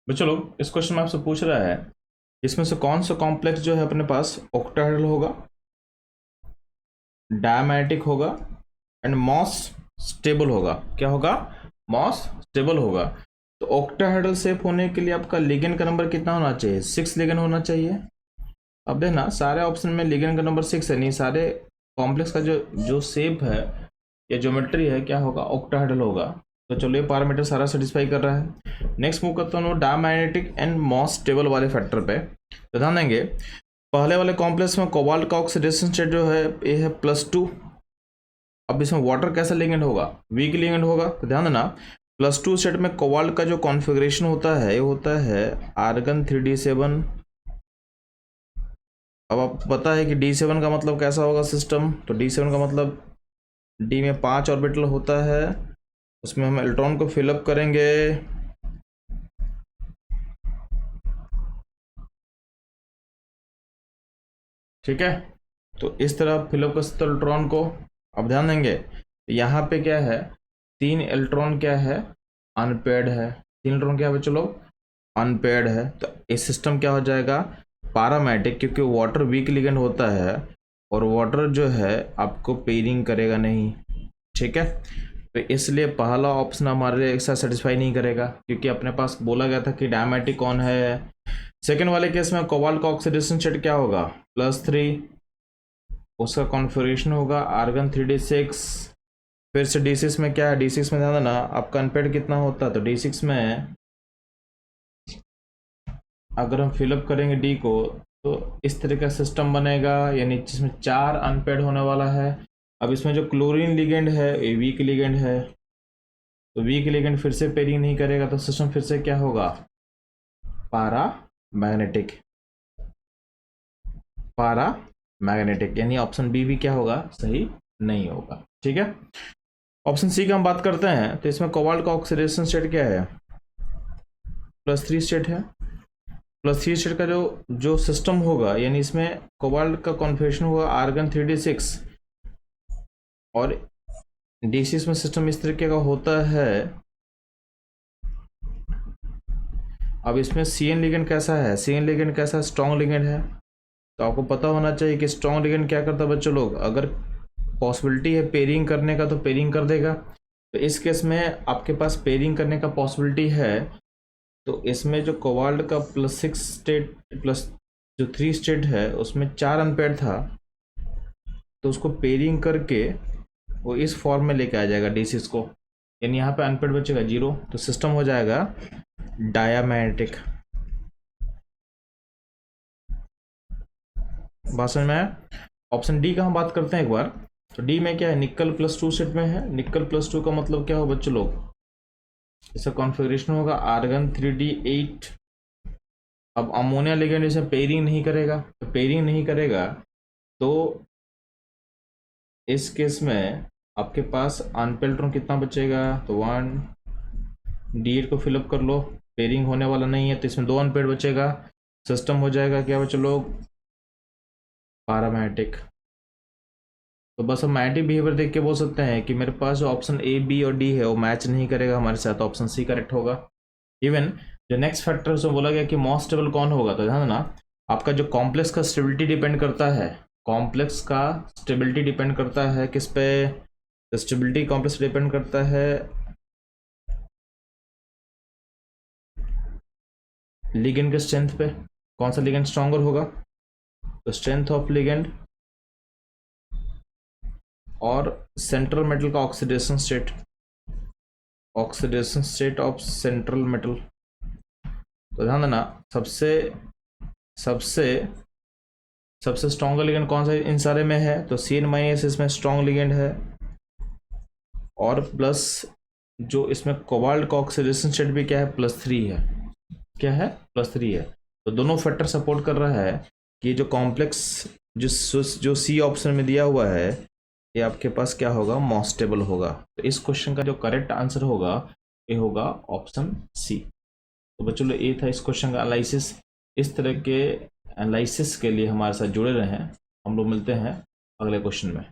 तो चलो इस क्वेश्चन में आपसे पूछ रहा है इसमें से कौन सा कॉम्प्लेक्स जो है अपने पास ऑक्टाहेड्रल होगा, डायमैटिक होगा एंड मॉस स्टेबल होगा। क्या होगा? मॉस स्टेबल होगा। तो ऑक्टाहेड्रल शेप होने के लिए आपका लिगेंड का नंबर कितना होना चाहिए? 6 लिगेंड होना चाहिए। अब देखना सारे ऑप्शन में लिगेंड का नंबर 6 है, नहीं सारे कॉम्प्लेक्स का जो जो शेप है या ज्योमेट्री है क्या होगा? ऑक्टाहेड्रल होगा। तो चलो ये पैरामीटर सारा सेटिस्फाई कर रहा है। नेक्स्ट मूव करता हूँ डायमैग्नेटिक एंड मॉस स्टेबल वाले फैक्टर पे। तो ध्यान देंगे पहले वाले कॉम्प्लेक्स में कोबाल्ट का ऑक्सीडेशन स्टेट जो है ये है +2। अब इसमें वाटर कैसा लिगेंड होगा? वीक लिगेंड होगा। तो ध्यान देना +2 स्टेट में कोबाल्ट का जो कॉन्फ़िगरेशन होता है ये होता है आर्गन 3d7। अब आपको पता है कि D7 का मतलब कैसा होगा सिस्टम? तो D7 का मतलब D में 5 ऑर्बिटल होता है, उसमें हम इलेक्ट्रॉन को फिलअप करेंगे। ठीक है, तो इस तरह फिलअप कर सकते इलेक्ट्रॉन को। अब ध्यान देंगे यहाँ पे क्या है, 3 इलेक्ट्रॉन क्या है? अनपेयर्ड है। 3 इलेक्ट्रॉन क्या है बच्चों लोग? अनपेयर्ड है। तो ये सिस्टम क्या हो जाएगा? पैरामेटिक, क्योंकि वाटर वीक लिगेंड होता है और वाटर जो है आपको पेयरिंग करेगा नहीं। ठीक है, तो इसलिए पहला ऑप्शन हमारे एक साथ सेटिस्फाई नहीं करेगा, क्योंकि अपने पास बोला गया था कि डायमेटिक कौन है। सेकेंड वाले केस में कोबाल्ट का ऑक्सीडेशन स्टेट क्या होगा? +3। उसका कॉन्फ़िगरेशन होगा आर्गन 3d6। फिर से D6 में क्या है? D6 में ध्यान देना आपका अनपेड कितना होता है? तो D6 में अगर हम फिलअप करेंगे D को तो इस तरह का सिस्टम बनेगा, यानी जिसमें 4 अनपेड होने वाला है। अब इसमें जो क्लोरीन लिगेंड है ये वीक लिगेंड है, तो वीक लिगेंड फिर से पेयरिंग नहीं करेगा, तो सिस्टम फिर से क्या होगा? पारा मैग्नेटिक। पारा मैग्नेटिक, यानी ऑप्शन बी भी क्या होगा? सही नहीं होगा। ठीक है, ऑप्शन सी का हम बात करते हैं। तो इसमें कोबाल्ट का ऑक्सीडेशन स्टेट क्या है? +3 स्टेट है। +3 स्टेट का जो जो सिस्टम होगा, यानी इसमें कोबाल्ट का कॉन्फ़िगरेशन होगा आर्गन 3d6 और D6 में सिस्टम इस तरीके का होता है। अब इसमें CN लिगेंड कैसा है? CN लिगेंड कैसा है? स्ट्रॉन्ग लिगेंड है। तो आपको पता होना चाहिए कि स्ट्रॉन्ग लिगेंड क्या करता है बच्चों लोग, अगर पॉसिबिलिटी है पेयरिंग करने का तो पेयरिंग कर देगा। तो इस केस में आपके पास पेयरिंग करने का पॉसिबिलिटी है, तो इसमें जो कोबाल्ट का +6 स्टेट प्लस जो 3 स्टेट है उसमें 4 अनपेयर था, तो उसको पेयरिंग करके वो इस फॉर्म में लेके आ जाएगा D6 को, यानी यहाँ पे अनपेयर बचेगा 0, तो सिस्टम हो जाएगा डायमैग्नेटिक। बात समझ में आया? ऑप्शन डी का हम बात करते हैं एक बार। तो डी में क्या है? निकल +2 सेट में है। निकल +2 का मतलब क्या हो बच्चों लोग? इसका कॉन्फ़िगरेशन होगा आर्गन 3d8। अब अमोनिया लिगेंड इसे पेयरिंग नहीं करेगा, तो पेयरिंग नहीं करेगा तो इस केस में आपके पास अनपेयर्ड इलेक्ट्रॉन कितना बचेगा? तो 1 D8 को फिलअप कर लो, पेयरिंग होने वाला नहीं है, तो इसमें 2 अनपेयर्ड बचेगा। सिस्टम हो जाएगा क्या बच्चों लोग? पैरामैग्नेटिक। तो बस हम मैग्नेटिक बिहेवियर देख के बोल सकते हैं कि मेरे पास जो ऑप्शन A, B और D है वो मैच नहीं करेगा हमारे साथ, ऑप्शन C करेक्ट होगा। इवन जो नेक्स्ट फैक्टर उसमें बोला गया कि मॉस स्टेबल कौन होगा, तो ध्यान देना आपका जो कॉम्प्लेक्स का स्टेबिलिटी डिपेंड करता है। कॉम्प्लेक्स का स्टेबिलिटी डिपेंड करता है किस पे? स्टेबिलिटी कॉम्प्लेक्स डिपेंड करता है लिगेंड के स्ट्रेंथ पे। कौन सा लिगेंड स्ट्रॉन्गर होगा? तो स्ट्रेंथ ऑफ लिगेंड और सेंट्रल मेटल का oxidation state. Oxidation state of central metal. तो ध्यान देना सबसे सबसे सबसे स्ट्रॉन्ग लिगेंड कौन सा इन सारे में है? तो CN- इसमें स्ट्रॉन्ग लिगेंड है, और प्लस जो इसमें कोबाल्ट का ऑक्सीडेशन स्टेट भी क्या है? +3 है। क्या है? +3 है। तो दोनों फैक्टर सपोर्ट कर रहा है कि जो कॉम्प्लेक्स जो C ऑप्शन में दिया हुआ है ये आपके पास क्या होगा? मॉस स्टेबल होगा। तो इस क्वेश्चन का जो करेक्ट आंसर होगा ये होगा ऑप्शन C। तो बच्चों लोग ये था इस क्वेश्चन का एनालिसिस। इस तरह के एनालिसिस के लिए हमारे साथ जुड़े रहें। हम लोग मिलते हैं अगले क्वेश्चन में।